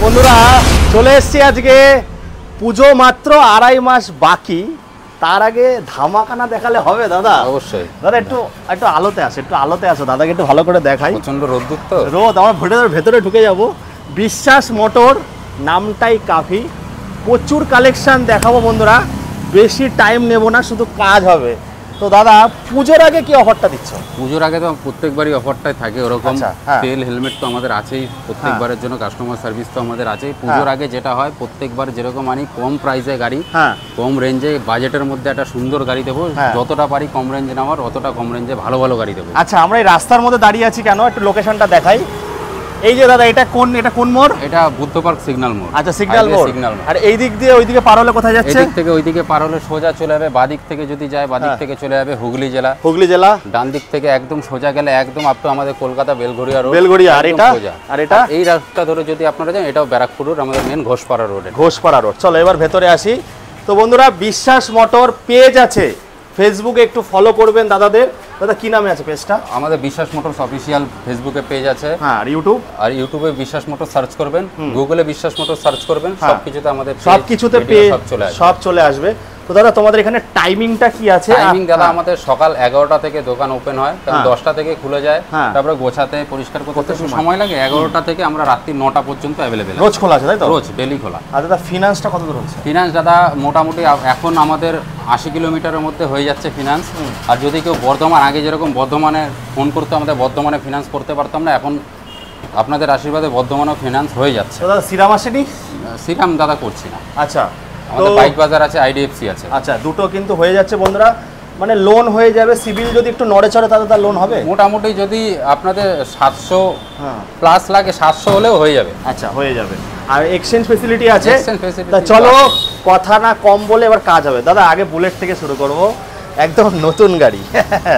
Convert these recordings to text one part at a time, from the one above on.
বন্ধুরা চলে এসেছি আজকে, পুজো মাত্র 2.5 মাস বাকি, তার আগে ধামাকা না দেখালে হবে দাদা? অবশ্যই দাদা একটু আলোতে আসো, একটু আলোতে আসো, দাদাকে একটু ভালো করে দেখাই। প্রচন্ড রোদ্দুর তো, রোদ, আমার ভেতরে ঢুকে যাব। বিশ্বাস মোটর নামটাই কাফি, প্রচুর কালেকশন দেখাবো বন্ধুরা, বেশি টাইম নেব না, শুধু কাজ হবে। তো দাদা পুজোর আগে কি অফারটা দিচ্ছ? পুজোর আগে তো প্রত্যেকবারই অফারটাই থাকে ওরকম। তেল হেলমেট তো আমাদের আছেই, প্রত্যেকবারের জন্য কাস্টমার সার্ভিস তো আমাদের আছেই। পুজোর আগে যেটা হয় প্রত্যেকবার যেরকম আনি কম প্রাইসে গাড়ি, কম রেঞ্জে, বাজেটের মধ্যে একটা সুন্দর গাড়ি দেবো। যতটা পারি কম রেঞ্জে নেওয়ার, অতটা কম রেঞ্জে ভালো ভালো গাড়ি দেবো। আচ্ছা, আমরা এই রাস্তার মধ্যে দাঁড়িয়ে আছি কেন, একটু লোকেশনটা দেখাই। এই যে দাদা এটা কোন মোড়? এটা বুদ্ধ পার্ক সিগন্যাল মোড়। আচ্ছা, সিগন্যাল মোড়। আর এই দিক দিয়ে ওইদিকে পার হলে কোথায় যাচ্ছে? এই দিক থেকে ওইদিকে পার হলে সোজা চলে যাবে, বাদিক থেকে যদি যায় বাদিক থেকে চলে যাবে হুগলি জেলা। ডান দিক থেকে একদম সোজা গেলে একদম আপ টু আমাদের কলকাতা বেলঘড়িয়া রোড। আর এটা এই রাস্তা ধরে যদি আপনারা যান, এটাও ব্যারাকপুর রোড, আমাদের মেন ঘোষপাড়া রোড। চলো এবার ভেতরে আসি। তো বন্ধুরা, বিশ্বাস মোটর পেজ আছে ফেসবুকে, একটু ফলো করবেন দাদাদের। দাদা কি নামে আছে পেজটা? আমাদের বিশ্বাস মোটরস অফিসিয়াল ফেসবুকে পেজ আছে। আর ইউটিউবে বিশ্বাস মোটর সার্চ করবেন, গুগলে বিশ্বাস মোটর সার্চ করবেন, সবকিছুতে আমাদের সবকিছুতে সব চলে আসবে। তো দাদা তোমাদের এখানে টাইমিংটা কি আছে? টাইমিং দাদা আমাদের সকাল 11টা থেকে দোকান ওপেন হয়, কারণ 10টা থেকে খুলে যায়। তারপরে গোছাতে পরিষ্কার করতে সময় লাগে। 11টা থেকে আমরা রাত্রি 9টা পর্যন্ত অ্যাভেলেবেল। রোজ খোলা আছে তাই তো? রোজ ডেলি খোলা। আর দাদা ফিনান্সটা কত দূর হচ্ছে? ফিনান্স দাদা মোটামুটি এখন আমাদের 80 কিলোমিটারের মধ্যে হয়ে যাচ্ছে ফিনান্স। আর যদি কেউ বর্ধমান, আগে যেরকম বর্ধমানে ফোন করতে আমাদের বর্ধমানে ফিনান্স করতে পারতাম না, এখন আপনাদের আশীর্বাদে বর্ধমানেও ফিনান্স হয়ে যাচ্ছে। দাদা সিরাম আসেনি? সিরাম দাদা করছি না। আচ্ছা, আমাদের বাইক বাজার আছে, আইডিএফসি আছে। আচ্ছা, দুটো কিন্তু হয়ে যাচ্ছে বন্ধুরা, মানে লোন হয়ে যাবে। সিভিল যদি একটু নড়ে চড়ে তাহলে তার লোন হবে মোটামুটি। যদি আপনাদের 700 প্লাস লাগে, 700 হলেও হয়ে যাবে। আচ্ছা, হয়ে যাবে। আর এক্সচেঞ্জ ফেসিলিটি আছে। তা চলো কথা না কম বলে এবার কাজ হবে। দাদা আগে বুলেট থেকে শুরু করব, একদম নতুন গাড়ি।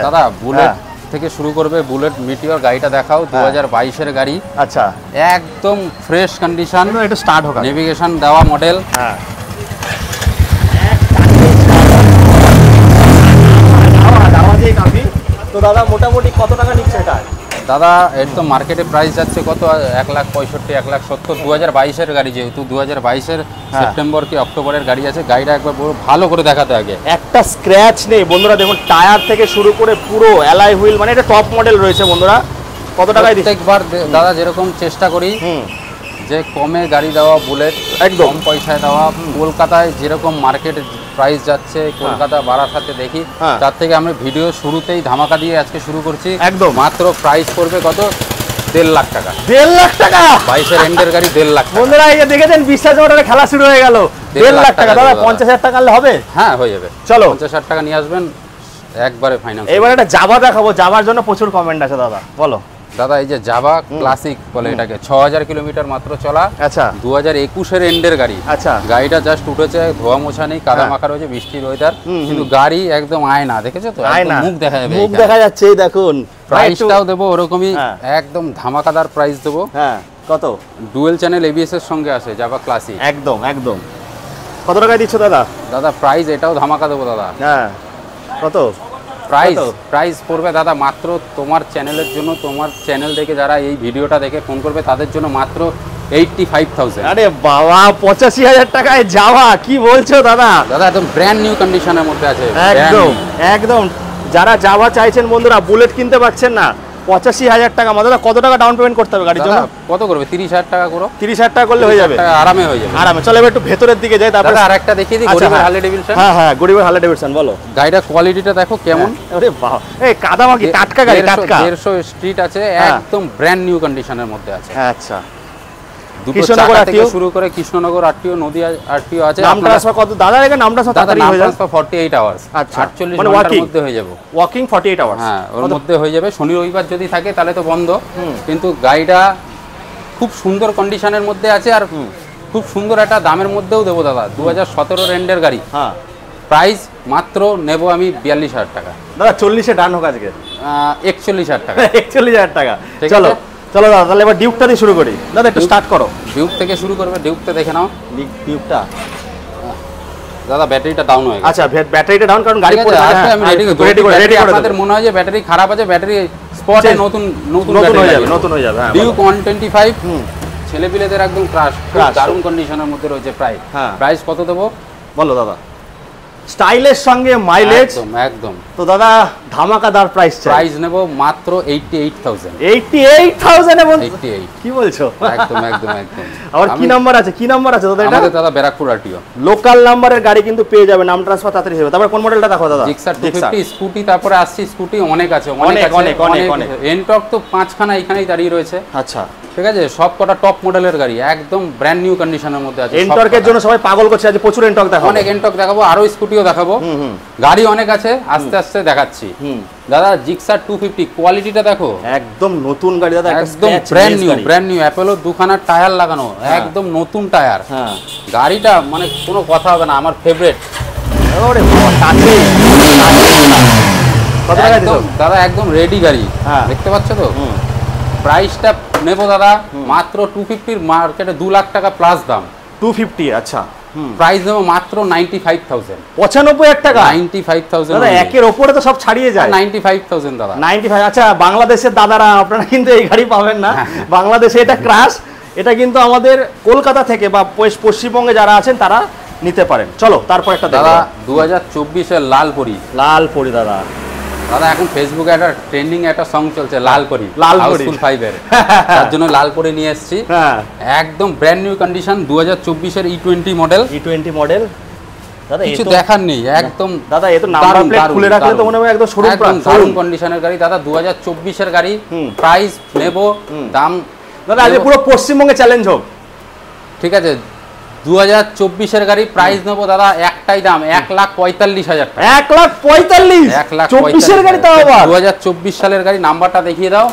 দাদা বুলেট থেকে শুরু করবে। বুলেট মিটিওর গাড়িটা দেখাও, 2022 এর গাড়ি। আচ্ছা, একদম ফ্রেশ কন্ডিশন, একটু স্টার্ট হোক। নেভিগেশন দেওয়া মডেল। হ্যাঁ, তো দাদা মোটামুটি কত টাকা নিচ্ছে এটা? দাদা এর তো মার্কেটে প্রাইস যাচ্ছে কত, 1,65,000, 1,70,000। 2022 এর গাড়ি, যেহেতু 2022 সেপ্টেম্বর কি অক্টোবরের গাড়ি আছে। গাড়িটা একবার ভালো করে দেখাতে আগে। একটা স্ক্র্যাচ নেই বন্ধুরা, দেখুন টায়ার থেকে শুরু করে পুরো অ্যালয় হুইল, মানে এটা টপ মডেল রয়েছে বন্ধুরা। কত টাকায় দিচ্ছে? প্রত্যেকবার দাদা যেরকম চেষ্টা করি যে কমে গাড়ি দেওয়া, বুলেট একদম কম পয়সায় দেওয়া। কলকাতায় যেরকম মার্কেট প্রাইস যাচ্ছে, কলকাতা বারাসাতে দেখি, তার থেকে আমরা ভিডিও শুরুতেই ধামাকা দিয়ে আজকে শুরু করছি। একদম মাত্র প্রাইস পড়বে কত, 1.5 লাখ টাকা। 1.5 লাখ টাকা 22 এন্ডের গাড়ি 1.5 লাখ। বন্ধুরা এই যে দেখেছেন, বিশ্বাস মোটরে খেলা শুরু হয়ে গেল। 1.5 লাখ টাকা। দাদা 50,000 টাকা হলে হবে? হ্যাঁ হয়ে যাবে। চলো 50,000 টাকা নিয়ে আসবেন, একবারে ফাইনাল। এবার একটা জাভা দেখাবো, জাভার জন্য প্রচুর কমেন্ট আছে দাদা, বলো। দাদা এই যে জাভা ক্লাসিক বলে এটাকে, 6000 কিলোমিটার মাত্র চলা। আচ্ছা, 2021 এন্ডের গাড়ি। আচ্ছা, গাড়িটা জাস্ট উঠেছে, ধোয়া মোছা নেই, কাদা মাখা রয়েছে, বৃষ্টির ওয়েদার, কিন্তু গাড়ি একদম আয়না, দেখেছো তো? মুখ দেখা যাবে, মুখ দেখা যাচ্ছে। এই দেখুন, প্রাইসটাও দেবো ওরকমই, একদম ধামাকাদার প্রাইস দেবো। হ্যাঁ, কত? ডুয়েল চ্যানেল এবিএস এর সঙ্গে আছে জাভা ক্লাসিক। একদম একদম। কত টাকায় দিচ্ছ দাদা? দাদা প্রাইস এটাও ধামাকা দেবো দাদা। হ্যাঁ, কত প্রাইস পড়বে দাদা মাত্র তোমার চ্যানেলের জন্য, তোমার চ্যানেল দেখে যারা এই ভিডিওটা দেখে ফোন করবে তাদের জন্য মাত্র 85,000। আরে বাবা, 85,000 টাকায় যাওয়া, কি বলছো দাদা? দাদা একদম ব্র্যান্ড নিউ কন্ডিশনের মধ্যে আছে। একদম একদম। যারা যাওয়া চাইছেন বন্ধুরা, বুলেট কিনতে পারছেন না, 85,000 টাকা। দাদা কত টাকা ডাউন পেমেন্ট করতে হবে গাড়ির জন্য? কত করবে? 30,000 টাকা করো। 30,000 টাকা করলে হয়ে যাবে, আরামে হয়ে যাবে, আরামে। চলো এবার একটু ভেতরের দিকে যাই, তারপর আরেকটা দেখিয়ে দিই, গরিবের হার্লে ডেভিডসন। হ্যাঁ হ্যাঁ, গরিবের হার্লে ডেভিডসন। বলো, গাড়িটার কোয়ালিটিটা দেখো কেমন। আরে বাহ, এই কাদামাকি টাটকা গাড়ি, টাটকা। 150 স্ট্রিট আছে, একদম ব্র্যান্ড নিউ কন্ডিশনের মধ্যে আছে। আচ্ছা, কৃষ্ণনগর থেকে শুরু করে কৃষ্ণনগর আরটিও, নদিয়া আরটিও আছে। নাম ট্রান্সফার কত দাদা? এখানে নাম ট্রান্সফার তাড়াতাড়ি হয়ে যাবে, 48 আওয়ার্স। আচ্ছা, 48 মানে ঘন্টার মধ্যে হয়ে যাবে। Walking 48 hours. হ্যাঁ, ওর মধ্যে হয়ে যাবে। শনি রবিবার যদি থাকে তাহলে তো বন্ধ, কিন্তু গাড়িটা খুব সুন্দর কন্ডিশনের মধ্যে আছে, আর খুব সুন্দর একটা দামের মধ্যেও দেবো দাদা। 2017 এন্ডের গাড়ি। হ্যাঁ, প্রাইস মাত্র নেব আমি 42,000 টাকা। দাদা 40-এ ডান হোক আজকে। 41,000 টাকা। 41,000 টাকা। চলো চলো দাদা, তাহলে এবার ডিউকটা দিয়ে শুরু করি। দাদা একটু স্টার্ট করো। ডিউক থেকে শুরু করবে, ডিউকটা দেখে নাও। ডিউকটা দাদা ব্যাটারিটা ডাউন হয়ে গেছে। আচ্ছা, ব্যাটারিটা ডাউন, কারণ গাড়ি পড়ে আছে। আমি রেডি করে আপনাদের মনে হয় যে ব্যাটারি খারাপ আছে, ব্যাটারি স্পটে নতুন হয়ে যাবে। নতুন হয়ে যাবে। ডিউক 125 ছেলেপিলেদের একদম ক্রাশ, দারুণ কন্ডিশনের মধ্যে রয়েছে। প্রাইস কত দেবো বলো দাদা? স্টাইলের সঙ্গে মাইলেজ একদম। তো দাদা ধামাকাদার প্রাইস নেব মাত্র 88,000। 88,000 এ 88 কি বলছো? একদম একদম একদম। আর কি নাম্বার আছে? কি নাম্বার আছে দাদা? এটা আমাদের দাদা ব্যারাকপুর আরটিও লোকাল নাম্বারের গাড়ি কিন্তু পেয়ে যাবে, নাম ট্রান্সফার তাড়াতাড়ি হবে। তারপর কোন মডেলটা দেখো দাদা? জিক্সার 250 স্কুটি, তারপরে আসছে স্কুটি অনেক আছে, অনেক। এনটক তো 5খানা এখানেই দাঁড়িয়ে রয়েছে। আচ্ছা ঠিক আছে, সব কটা টপ মডেলের গাড়ি, একদম ব্র্যান্ড নিউ কন্ডিশনের মধ্যে আছে। এনটর্কের জন্য সবাই পাগল করছে, আজ প্রচুর এনটর্ক দেখাবো। অনেক এনটর্ক দেখাবো, আরো স্কুটিও দেখাবো, গাড়ি অনেক আছে, আস্তে আস্তে দেখাচ্ছি। দাদা জিক্সার 250 কোয়ালিটিটা দেখো, একদম নতুন গাড়ি দাদা, একদম ব্র্যান্ড নিউ অ্যাপোলো দুখানা টায়ার লাগানো, একদম নতুন টায়ার। গাড়িটা মানে কোনো কথা হবে না, আমার ফেভারিট। ওরে বাবা কাছে কত টাকা দিছো দাদা? একদম রেডি গাড়ি, দেখতে পাচ্ছ তো? প্রাইসটা নেবো দাদা মাত্র 250, মার্কেটে 2 লাখ টাকা প্লাস দাম। 250 আচ্ছা, প্রাইস নেবো মাত্র 95,000। 95,000 টাকা? 95,000 দাদা একের উপরে তো সব ছাড়িয়ে যায়। 95,000 দাদা। 95। আচ্ছা বাংলাদেশের দাদারা আপনারা কিন্তু এই গাড়ি পাবেন না বাংলাদেশে, এটা ক্রাশ। এটা কিন্তু আমাদের কলকাতা থেকে বা পশ্চিমবঙ্গে যারা আছেন তারা নিতে পারেন। চলো তারপর একটা দাদা 2024-এর লালপরি দাদা। দাদা এখন ফেসবুকে একটা ট্রেন্ডিং একটা সং চলছে লালপরি, হাউসফুল 5 এর, তার জন্য লালপরি নিয়ে এসেছি। একদম ব্র্যান্ড নিউ কন্ডিশন, 2024-এর E20 মডেল। দাদা কিছু দেখার নেই, একদম দাদা এ তো নাম্বার প্লেট খুলে রাখলে তো মনে হয় একদম শোরুম কন্ডিশনের গাড়ি দাদা। 2024-এর গাড়ি, প্রাইস নেব দাম দাদা আজ পুরো পশ্চিমবঙ্গে চ্যালেঞ্জ হোক। ঠিক আছে, 2024-এর গাড়ি, প্রাইস নেবো দাদা একটাই দাম, 1,45,000 টাকা। 1,45,000? 24-এর গাড়ি তাও আবার? 2024 সালের গাড়ি, নাম্বারটা দেখিয়ে দাও।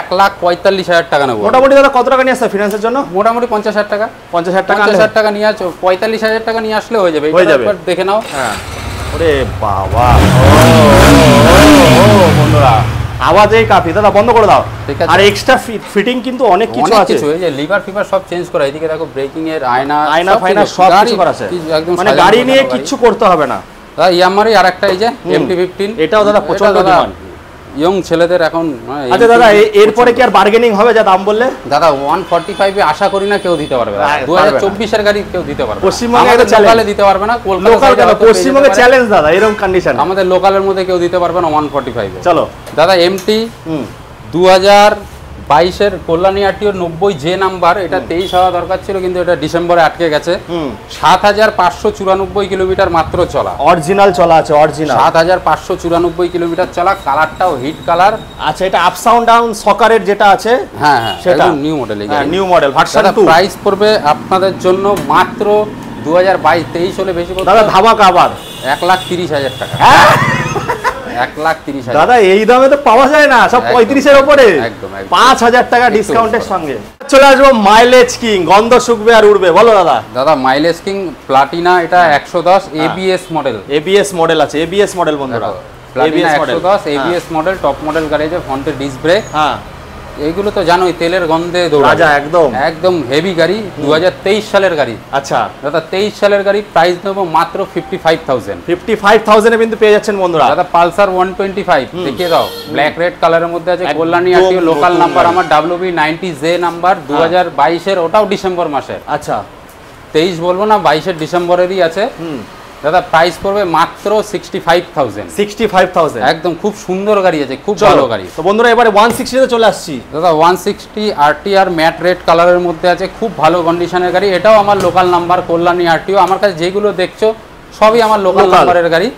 1,45,000 টাকা নেবো। মোটামুটি দাদা কত টাকা নিয়ে আসছে ফিনান্সের জন্য? মোটামুটি 50,000 টাকা। 50,000 টাকা নিয়ে আসো, 45,000 টাকা নিয়ে আসলে হয়ে যাবে। দেখে নাও। ওরে বাবা, বন্ধুরা আওয়াজেই কাফি। দাদা বন্ধ করে দাও। আর এক্সট্রা ফিটিং কিন্তু অনেক কিছু আছে, এই যে লিভার ফিভার সব চেঞ্জ করা, এদিকে দেখো ব্রেকিং এর আয়না ফায়না সব কিছু করা আছে, মানে গাড়ি নিয়ে কিছু করতে হবে না। দাদা ইয়ামারই আরেকটা এই যে MT-15, এটাও দাদা প্রচন্ড ডিমান্ড ইয়ং ছেলেদের এখন। আচ্ছা দাদা এরপরে কি আর বার্গেনিং হবে যা দাম বললে? দাদা 145 এ আশা করি না কেউ দিতে পারবে। 2024-এর গাড়ি কেউ দিতে পারবে, পশ্চিমবঙ্গে একটা চ্যালেঞ্জ দিতে পারবে না। কলকাতা পশ্চিমবঙ্গে চ্যালেঞ্জ দাদা, এরকম কন্ডিশন আমাদের লোকালের মধ্যে কেউ দিতে পারবে না 145 এ। চলো দাদা MT 2022-এর কল্যাণী আরটিও 90J নাম্বার, এটা 23 হওয়া দরকার ছিল, কিন্তু এটা ডিসেম্বরে আটকে গেছে। 7,594 কিলোমিটার মাত্র চলা, অরিজিনাল চলা আছে, অরিজিনাল 7,594 কিলোমিটার চলা। কালারটাও হিট কালার। আচ্ছা এটা আপ সাউন্ড ডাউন সকারের যেটা আছে, হ্যাঁ সেটা new model, new model version 2। Price পড়বে আপনাদের জন্য মাত্র 2022-23 হলে বেশি পড়বে দাদা ধামাকা আবার 1,30,000 টাকা। 1,30,000 দাদা এই দামে তো পাওয়া যায় না, সব 35-এর উপরে। 5,000 টাকা ডিসকাউন্টের সঙ্গে চলে আসবো মাইলেজ কিং, গন্ধ শুকবে আর উড়বে। বলো দাদা। দাদা মাইলেজ কিং প্লাটিনা, এটা 110 ABS মডেল। ABS মডেল আছে, ABS মডেল বন্ধুরা, Platina 110 ABS model, top model গাড়ি, যে ফ্রন্টে ডিস্ক ব্রেক। এইগুলো তো জানোই তেলের গন্ধে রাজা, একদম হেভি গাড়ি। 2023 সালের গাড়ি। আচ্ছা দাদা 23 সালের গাড়ি, প্রাইস নেবো মাত্র 55,000। 55,000 এ কিন্তু পেয়ে যাচ্ছেন বন্ধুরা। দাদা পালসার 125 দেখিয়ে দাও, ব্ল্যাক রেড কালারের মধ্যে আছে, কল্যাণী আরটিও লোকাল নাম্বার, আমার WB90J নাম্বার, 2022-এর, ওটাও ডিসেম্বর মাসের। আচ্ছা 23 বলবো না, 22-এর ডিসেম্বরেরই আছে। দাদা প্রাইস পড়বে মাত্র 65,000। একদম খুব সুন্দর গাড়ি আছে, খুব ভালো গাড়ি। তো বন্ধুরা এবারে 160 তে চলে আসছি। দাদা 160 RTR ম্যাট রেড কালারের মধ্যে আছে, খুব ভালো কন্ডিশনের গাড়ি। এটাও আমার লোকাল নাম্বার, কল্যাণী আরটিও। আমার কাছে যেগুলো দেখছো সবই আমার লোকাল নাম্বারের গাড়ি।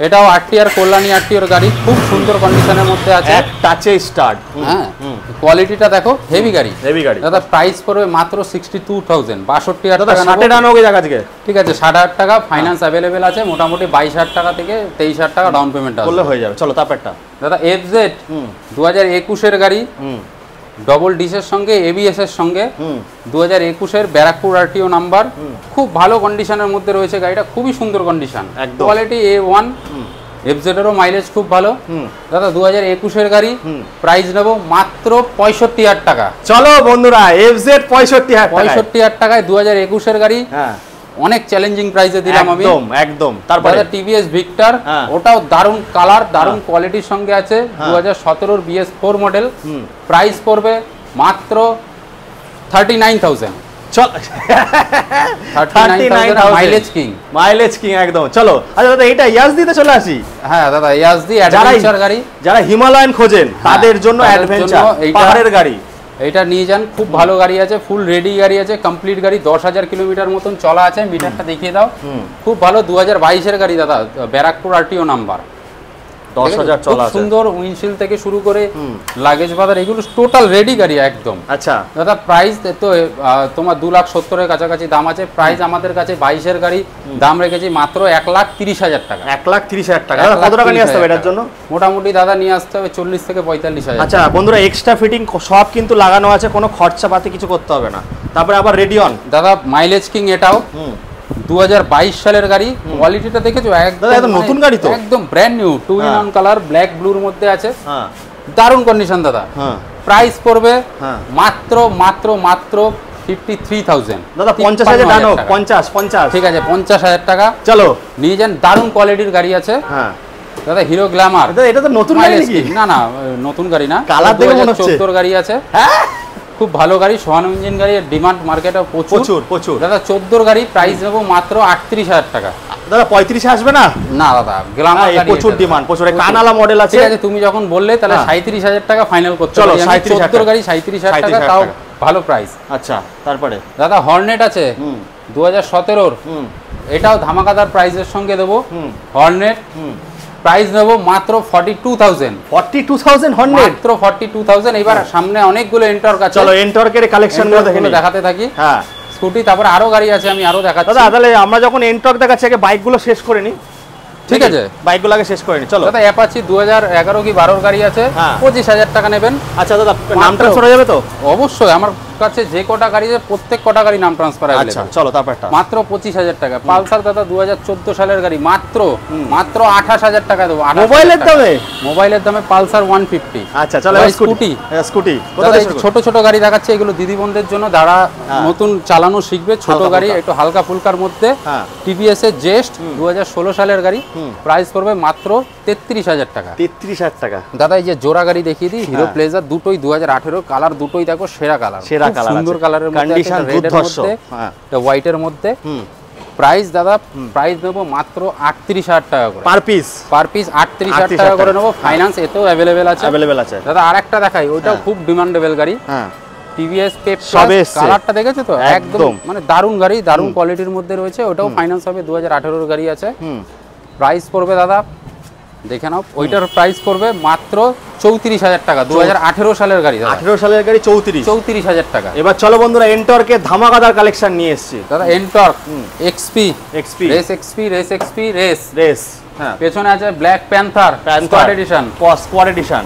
এটাও RTR কল্যাণী আরটিওর গাড়ি, খুব সুন্দর কন্ডিশনের মধ্যে আছে, এক টাচে স্টার্ট। হ্যাঁ কোয়ালিটিটা দেখো, হেভি গাড়ি। দাদা প্রাইস পড়বে মাত্র 62,000, 62,000 টাকা। 60 রান হয়ে যাবে আজকে। ঠিক আছে, 60,000 টাকা ফাইন্যান্স অ্যাভেলেবেল আছে, মোটামুটি 22,000 টাকা থেকে 23,000 টাকা ডাউন পেমেন্ট করলে হয়ে যাবে। চলো তারপরটা দাদা FZ 2021-এর গাড়ি, ডবল ডিসের সঙ্গে ABS এর সঙ্গে, 2021-এর ব্যারাকপুর আরটিও নাম্বার, খুব ভালো কন্ডিশনের মধ্যে রয়েছে গাড়িটা, খুবই সুন্দর কন্ডিশন, কোয়ালিটি A1। FZ এরও মাইলেজ খুব ভালো। দাদা 2021-এর গাড়ি, প্রাইস নেব মাত্র 65,000 টাকা। চলো বন্ধুরা FZ 65,000 টাকায় 2021-এর গাড়ি। অনেক চ্যালেঞ্জিং প্রাইসে দিলাম আমি, একদম। তারপরে TVS ভিক্টর, ওটাও দারুণ কালার, দারুণ কোয়ালিটির সঙ্গে আছে, 2017-এর BS4 মডেল। প্রাইস পড়বে মাত্র 39,000 চল 39,000 মাইলেজ কিং একদম। চলো আচ্ছা দাদা এটা ইয়াজদিতে চলে আসি। হ্যাঁ দাদা ইয়াজদি অ্যাডভেঞ্চার গাড়ি, যারা হিমালয়ান খোঁজেন তাদের জন্য অ্যাডভেঞ্চার পাহাড়ের গাড়ি এটা নিয়ে যান। খুব ভালো গাড়ি আছে, ফুল রেডি গাড়ি আছে, কমপ্লিট গাড়ি, 10,000 কিলোমিটার মতন চলা আছে। মিটারটা দেখিয়ে দাও। খুব ভালো 2022 এর গাড়ি দাদা, ব্যারাকপুর আরটিও নাম্বার। 10,000 চলা আছে, সুন্দর উইন্ডশিল্ড থেকে শুরু করে লাগেজ বাজার এগুলো টোটাল রেডি গাড়ি একদম। আচ্ছা দাদা প্রাইস তো তোমার 2,70,000 কাছাকাছি দাম আছে। প্রাইস আমাদের কাছে 22 এর গাড়ি দাম রেখেছি মাত্র 1,30,000 টাকা। 1,30,000 টাকা। কত টাকা নিয়ে আসতে হবে এটার জন্য? মোটামুটি দাদা নিয়ে আসতে হবে 40 থেকে 45,000। আচ্ছা বন্ধুরা এক্সট্রা ফিটিং সব কিন্তু লাগানো আছে, কোনো খরচা পাতি কিছু করতে হবে না। তারপরে আবার রেডিয়ন দাদা মাইলেজ কিং এটাও 2022 সালের গাড়ি। কোয়ালিটিটা দেখেছো একদম নতুন গাড়ি তো, একদম brand new, 2 in 1 colour, black ব্লুর মধ্যে আছে। দারুণ কন্ডিশন দাদা। প্রাইস পড়বে মাত্র মাত্র মাত্র 53,000 দাদা। 50,000 ডান হোক, 50 ঠিক আছে 50,000 টাকা। চলো নিয়ে যান, দারুণ কোয়ালিটির গাড়ি আছে। দাদা হিরো গ্ল্যামার। এটা তো নতুন গাড়ি নাকি? না না নতুন গাড়ি না, কালার দেখে মনে হচ্ছে 14 গাড়ি আছে। খুব ভালো গাড়ি, সোহান ইঞ্জিন গাড়ি, ডিমান্ড মার্কেটে প্রচুর দাদা। 14 গাড়ি, প্রাইস নেবো মাত্র 38,000 টাকা। দাদা 35 আসবে না? না দাদা গ্ল্যামার গাড়ি প্রচুর ডিমান্ড, প্রচুর কানালা মডেল আছে। ঠিক আছে তুমি যখন বললে তাহলে 37,000 টাকা ফাইনাল করতে চলো। 14 গাড়ি 37,000 টাকা, তাও ভালো প্রাইস। আচ্ছা তারপরে দাদা দাদা হর্নেট আছে 2017 এটাও ধামাকাদার প্রাইসের সঙ্গে দেবো। হর্নেট প্রাইস নেব মাত্র 42,000। 42,000 হর্নেট, মাত্র 42,000। এবার সামনে অনেকগুলো এন্টর্ক আছে, চলো এন্টর্কের কালেকশনগুলো দেখাতে থাকি। হ্যাঁ স্কুটি, তারপরে আরো গাড়ি আছে, আমি আরো দেখাচ্ছি। দাদা তাহলে আমরা যখন এন্টর্ক দেখাচ্ছি আগে বাইকগুলো শেষ করে নি। ঠিক আছে বাইকগুলো আগে শেষ করে নি। চলো দাদা অ্যাপাচি 2011 কি 12 গাড়ি আছে, 25,000 টাকা নেবেন। আচ্ছা দাদা নাম ট্রান্সফার হয়ে যাবে তো? অবশ্যই, আমার কাছে যে কটা গাড়ি আছে প্রত্যেক কটা গাড়ি নাম ট্রান্সফার আছে। আচ্ছা চলো তারপরটা মাত্র 25,000 টাকা। পালসার দাদা 2014 সালের গাড়ি, মাত্র 28,000 টাকা দেবো। মোবাইলের দামে পালসার 150। আচ্ছা চলো স্কুটি ছোট ছোট গাড়ি দেখাচ্ছে, এগুলো দিদি বোনদের জন্য যারা নতুন চালানো শিখবে, ছোট গাড়ি একটু হালকা ফুলকার মধ্যে। টিভিএস এর জেস্ট 2016 সালের গাড়ি, প্রাইস পড়বে মাত্র 33,000 টাকা। 33,000 টাকা। দাদা এই যে জোড়া গাড়ি দেখিয়ে দিই, হিরো প্লেজার দুটোই 2018 কালার, দুটোই দেখো সেরা কালার, সুন্দর কালারের মধ্যে, রেডের মধ্যে, হোয়াইটের মধ্যে। প্রাইস দাদা প্রাইস নেবো মাত্র 38,000 টাকা করে পার পিস। 38,000 টাকা করে নেবো। ফাইন্যান্স এতেও অ্যাভেলেবেল আছে। দাদা আরেকটা দেখাই, ওইটাও খুব ডিমান্ডেবল গাড়ি। টিভিএস পেপটাস, কালারটা দেখেছো তো একদম মানে দারুণ গাড়ি, দারুণ কোয়ালিটির মধ্যে রয়েছে। ওটাও ফাইন্যান্স হবে, 2018 গাড়ি আছে। প্রাইস পড়বে দাদা দেখে নাও, ওইটার প্রাইস পড়বে মাত্র 34,000 টাকা। 2018 সালের গাড়ি, 18 সালের গাড়ি 34,000 টাকা। এবার চলো বন্ধুরা এন্টর্কের ধামাকাদার কালেকশন নিয়ে এসেছি দাদা। এন্টর্ক এক্সপি রেস, হ্যাঁ পেছনে আছে ব্ল্যাক প্যান্থার স্কোয়াড এডিশন,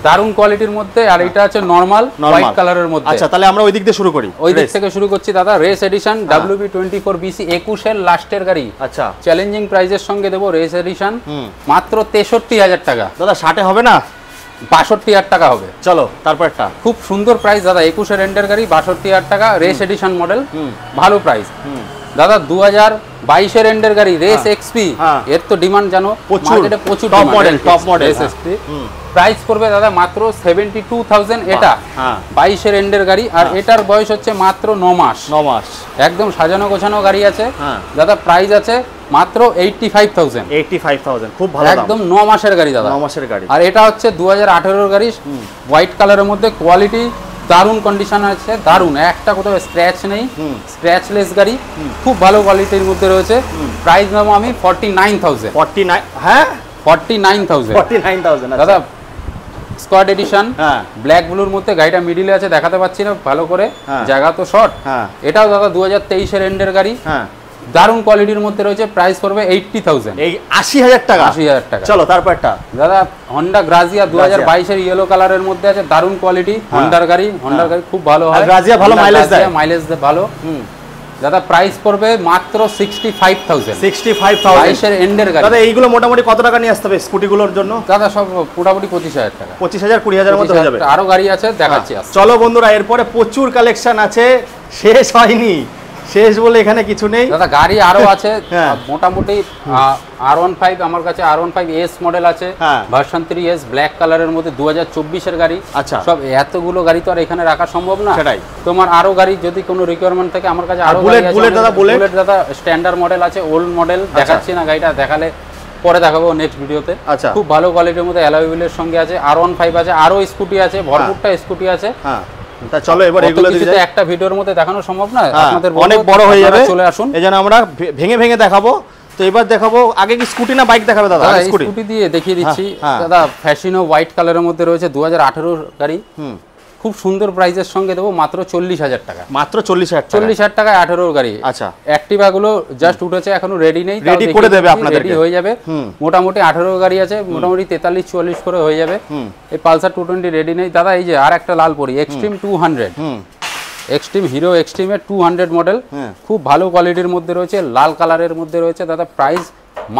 দারুণ কোয়ালিটির মধ্যে। আর এটা আছে নরমাল হোয়াইট কালারের মধ্যে। আচ্ছা তাহলে আমরা ওই দিক দিয়ে শুরু করি। ওই দিক থেকে শুরু করছি দাদা। রেস এডিশন WB24BC 21 এর লাস্টের গাড়ি। আচ্ছা চ্যালেঞ্জিং প্রাইসের সঙ্গে দেবো রেস এডিশন মাত্র 63,000 টাকা। দাদা 60 হবে না? 62,000 টাকা হবে। চলো তারপর একটা খুব সুন্দর প্রাইস দাদা, 21 এর এন্ডের গাড়ি, 62,000 টাকা, রেস এডিশন মডেল, ভালো প্রাইস। দাদা 2022 এর এন্ডের গাড়ি রেস এক্সপি, এর তো ডিমান্ড জানো, মার্কেটে প্রচুর top model race XP. Price পড়বে দাদা মাত্র 72,000। এটা 22 এর এন্ডের গাড়ি, আর এটার বয়স হচ্ছে মাত্র 9 মাস। একদম সাজানো গোছানো গাড়ি আছে দাদা। প্রাইস আছে মাত্র 85,000। খুব ভালো, একদম 9 মাসের গাড়ি দাদা, 9 মাসের গাড়ি। আর এটা হচ্ছে 2018 এর গাড়ি, হোয়াইট কালারের মধ্যে, কোয়ালিটি দারুণ কন্ডিশন আছে, দারুণ, একটা কোথাও স্ক্র্যাচ নেই, স্ক্র্যাচলেস গাড়ি, খুব ভালো কোয়ালিটির মধ্যে রয়েছে। প্রাইস নেবো আমি 49,000। 49,000 দাদা। স্কোয়াড এডিশন ব্ল্যাক ব্লুর মধ্যে, গাড়িটা মিডিলে আছে, দেখাতে পাচ্ছি না ভালো করে, জায়গা তো শর্ট। এটাও দাদা 2023 এর এন্ডের গাড়ি, দারুণ কোয়ালিটির মধ্যে রয়েছে। প্রাইস পড়বে 80,000। 80,000 টাকা। চলো তারপরটা দাদা হন্ডা গ্রাজিয়া 2022 এর ইয়েলো কালারের মধ্যে আছে, দারুণ কোয়ালিটি, হন্ডার গাড়ি খুব ভালো হয়, গ্রাজিয়া ভালো মাইলেজ দেয় ভালো। দাদা প্রাইস পড়বে মাত্র 65,000। 65,000 এর এন্ডের গাড়ি। দাদা এইগুলো মোটামুটি কত টাকা নিয়ে আসতে হবে স্কুটিগুলোর জন্য? দাদা সব মোটামুটি 25,000 টাকা। 25,000 20,000 এর মধ্যে হয়ে যাবে। আরো গাড়ি আছে দেখাচ্ছি। চলো বন্ধুরা এরপরে প্রচুর কালেকশন আছে, শেষ হয়নি, শেষ বলে এখানে কিছু নেই দাদা। গাড়ি আরো আছে মোটামুটি R15 আমার কাছে R15S মডেল আছে, ভার্সন 3S ব্ল্যাক কালারের মধ্যে 2024 এর গাড়ি। আচ্ছা, সব এতগুলো গাড়ি তো আর এখানে রাখা সম্ভব না। সেটাই, তোমার আরো গাড়ি যদি কোনো রিকোয়ারমেন্ট থাকে আমার কাছে আরো গাড়ি আছে। বুলেট দাদা স্ট্যান্ডার্ড মডেল আছে, ওল্ড মডেল দেখাচ্ছি না, গাড়িটা দেখালে পরে দেখাবো নেক্সট ভিডিওতে। আচ্ছা, খুব ভালো কোয়ালিটির মধ্যে অ্যালয় হুইলের সঙ্গে আছে। R15 আছে, আরো স্কুটি আছে, ভরপুরটা স্কুটি আছে। তা চলো এবার এগুলো দিতে যাই। একটা ভিডিওর মধ্যে দেখানো সম্ভব না, আপনাদের অনেক বড় হয়ে যাবে, চলে আসুন। এজন্য আমরা ভেঙে ভেঙে দেখাবো। তো এবার দেখাবো, আগে কি স্কুটি না বাইক দেখাবে দাদা? স্কুটি দিয়ে দেখিয়ে দিচ্ছি দাদা। ফ্যাশিনো হোয়াইট কালারের মধ্যে রয়েছে, 2018 গাড়ি। খুব সুন্দর প্রাইসের সঙ্গে দেবো, মাত্র 40,000 টাকা। মাত্র 40,000 টাকা? 40,000 টাকায় 18 গাড়ি। আচ্ছা, অ্যাক্টিভা গুলো জাস্ট উঠেছে, এখনো রেডি নেই, রেডি করে দেবে আপনাদের, রেডি হয়ে যাবে। মোটামুটি 18 গাড়ি আছে, মোটামুটি 43-44 করে হয়ে যাবে। এই পালসার 220 রেডি নেই দাদা। এই যে আর একটা লাল পরি, এক্সট্রিম 200, এক্সট্রিম হিরো এক্সট্রিমের 200 মডেল, খুব ভালো কোয়ালিটির মধ্যে রয়েছে, লাল কালারের মধ্যে রয়েছে দাদা। প্রাইস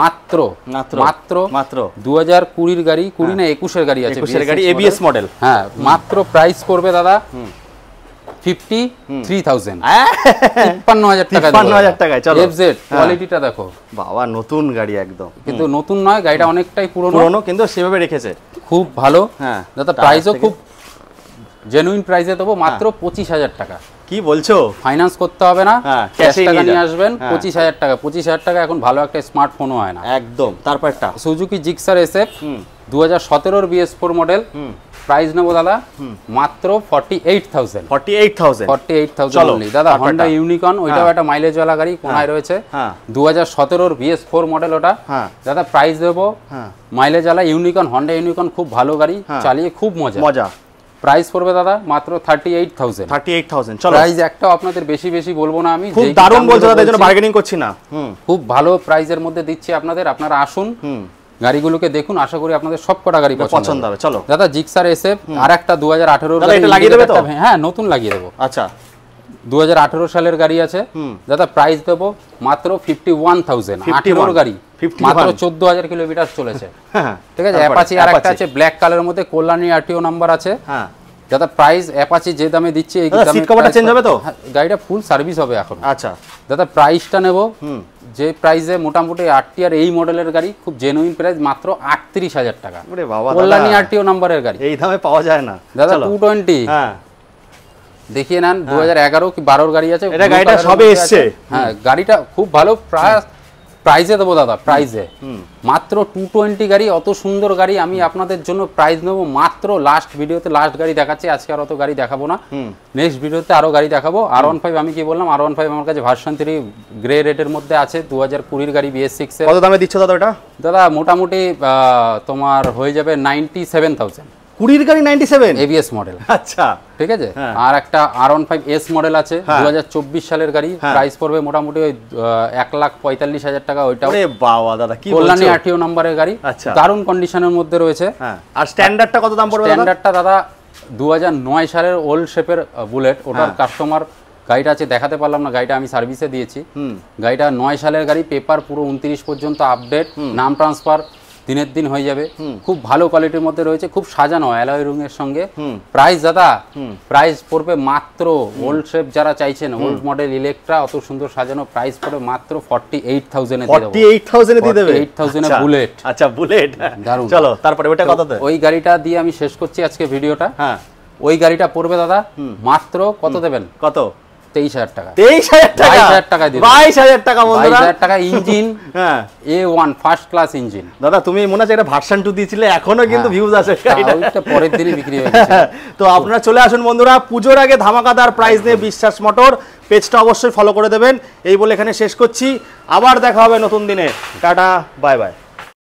মাত্র মাত্র মাত্র 2020 গাড়ি, 20 না 21 গাড়ি আছে, 21 গাড়ি এবিএস মডেল। হ্যাঁ, মাত্র প্রাইস পড়বে দাদা 53,000, 53,000 টাকা। 53,000 টাকায়। চলো এফজেড কোয়ালিটিটা দেখো বাবা, নতুন গাড়ি একদম, কিন্তু নতুন নয়, গাড়িটা অনেকটাই পুরনো, কিন্তু সেভাবে রেখেছে, খুব ভালো। হ্যাঁ দাদা, প্রাইসও খুব জেনুইন প্রাইসে দেবো, মাত্র 25,000 টাকা। কি বলছো? ফাইন্যান্স করতে হবে না, ক্যাশ টাকা নিয়ে আসবেন। 25,000 টাকা, 25,000 টাকা এখন ভালো একটা স্মার্টফোনও হয় না একদম। তারপরটা সুজুকি জিক্সার SF 2017 BS4 মডেল। প্রাইস নেবো দাদা মাত্র 48,000। 48,000 দাদা। হন্ডা ইউনিকর্ন, ওইটাও একটা মাইলেজ ওয়ালা গাড়ি, কোনায় রয়েছে, 2017 BS4 মডেল ওটা। দাদা প্রাইস দেবো মাইলেজ ওয়ালা ইউনিকর্ন, হন্ডা ইউনিকর্ন, খুব ভালো গাড়ি, চালিয়ে খুব মজা। প্রাইস পড়বে দাদা মাত্র 38,000। চলো, প্রাইস একটাও আপনাদের বেশি বেশি বলবো না, আমি খুব দারুণ বলছো দাদা, এজন্য বার্গেনিং করছি না। খুব ভালো প্রাইসের মধ্যে দিচ্ছি আপনাদের, আপনারা আসুন, গাড়িগুলোকে দেখুন, আশা করি আপনাদের সব কটা গাড়ি পছন্দ হবে। চলো দাদা, জিক্সার SF আর একটা 2018 গাড়ি, এটা লাগিয়ে দেবে তো? হ্যাঁ, নতুন লাগিয়ে দেবো। আচ্ছা, 2018 সালের গাড়ি আছে দাদা। প্রাইস দেবো মাত্র 51,000। 18 গাড়ি, মাত্র 14,000 কিলোমিটার চলেছে। ঠিক আছে। অ্যাপাচি আর একটা আছে ব্ল্যাক কালারের মধ্যে, কল্যাণী RTO নাম্বার আছে দাদা। প্রাইস অ্যাপাচি যে দামে দিচ্ছে, এই দামে সিট কভারটা চেঞ্জ হবে তো? গাড়িটা ফুল সার্ভিস হবে এখন। আচ্ছা দাদা, প্রাইসটা নেব যে প্রাইসে, মোটামুটি 8 এই মডেলের গাড়ি, খুব জেনুইন প্রাইস, মাত্র 38,000 টাকা। কল্যাণী RTO নাম্বারের গাড়ি, এই দামে পাওয়া যায় না দাদা। 220 দেখিয়ে নেন, 2011 কি 12 গাড়ি আছে, এটা গাড়িটা সবে এসছে। হ্যাঁ, গাড়িটা খুব ভালো প্রাইসে দেবো দাদা। প্রাইসে মাত্র 220 গাড়ি, অত সুন্দর গাড়ি। আমি আপনাদের জন্য প্রাইস নেবো মাত্র, লাস্ট ভিডিওতে লাস্ট গাড়ি দেখাচ্ছি, আজকে আর অত গাড়ি দেখাবো না, নেক্সট ভিডিওতে আরো গাড়ি দেখাবো। R15 আমি কি বললাম, R15 আমার কাছে ভার্সন 3 গ্রে রেডের মধ্যে আছে, 2020 গাড়ি BS6 এর। কত দামে দিচ্ছ দাদা ওটা? দাদা মোটামুটি তোমার হয়ে যাবে 97,000। 20 গাড়ি 97 ABS মডেল। আচ্ছা, ঠিক আছে। আর একটা R15S মডেল আছে, 2024 সালের গাড়ি, প্রাইস পড়বে মোটামুটি ওই 1,45,000 টাকা। ওইটাও বাবা দাদা, কি কল্যাণী RTO নাম্বারের গাড়ি, দারুণ কন্ডিশনের মধ্যে রয়েছে। আর স্ট্যান্ডার্ডটা কত দাম পড়বে? স্ট্যান্ডার্ডটা দাদা 2009 সালের ওল্ড শেপের বুলেট, ওটার কাস্টমার গাড়িটা আছে, দেখাতে পারলাম না, গাড়িটা আমি সার্ভিসে দিয়েছি। গাড়িটা 9 সালের গাড়ি, পেপার পুরো 29 পর্যন্ত আপডেট, নাম ট্রান্সফার দিনের দিন হয়ে যাবে, খুব ভালো কোয়ালিটির মধ্যে রয়েছে, খুব সাজানো অ্যালয় রুং এর সঙ্গে। প্রাইস দাদা, প্রাইস পড়বে মাত্র, ওল্ড শেপ যারা চাইছেন, ওল্ড মডেল ইলেকট্রা, অত সুন্দর সাজানো, প্রাইস পড়বে মাত্র 48,000 এ দিয়ে দেব। 48,000 এ দিয়ে দেবে? 48,000 এ বুলেট। আচ্ছা, বুলেট, দারুণ। চলো, তারপরে ওটা কততে? ওই গাড়িটা দিয়ে আমি শেষ করছি আজকে ভিডিওটা। ওই গাড়িটা পড়বে দাদা মাত্র, কত দেবেন? কত? 23,000 টাকা। 23,000 টাকা? 22,000 টাকা দিবেন। 22,000 টাকা বন্ধুরা, 22,000 টাকা engine. A1 first class engine. দাদা তুমি মনে আছে একটা ভার্সন 2 দিয়েছিলে, এখনো কিন্তু ভিউজ আছে, এটা পরের দিনই বিক্রি হয়ে গেছে। তো আপনারা চলে আসুন বন্ধুরা, পূজোর আগে ধামাকাদার প্রাইস নিয়ে বিশ্বাস মোটর। পেজটা অবশ্যই ফলো করে দেবেন। এই বলে এখানে শেষ করছি, আবার দেখা হবে নতুন দিনে। Tata, bye bye.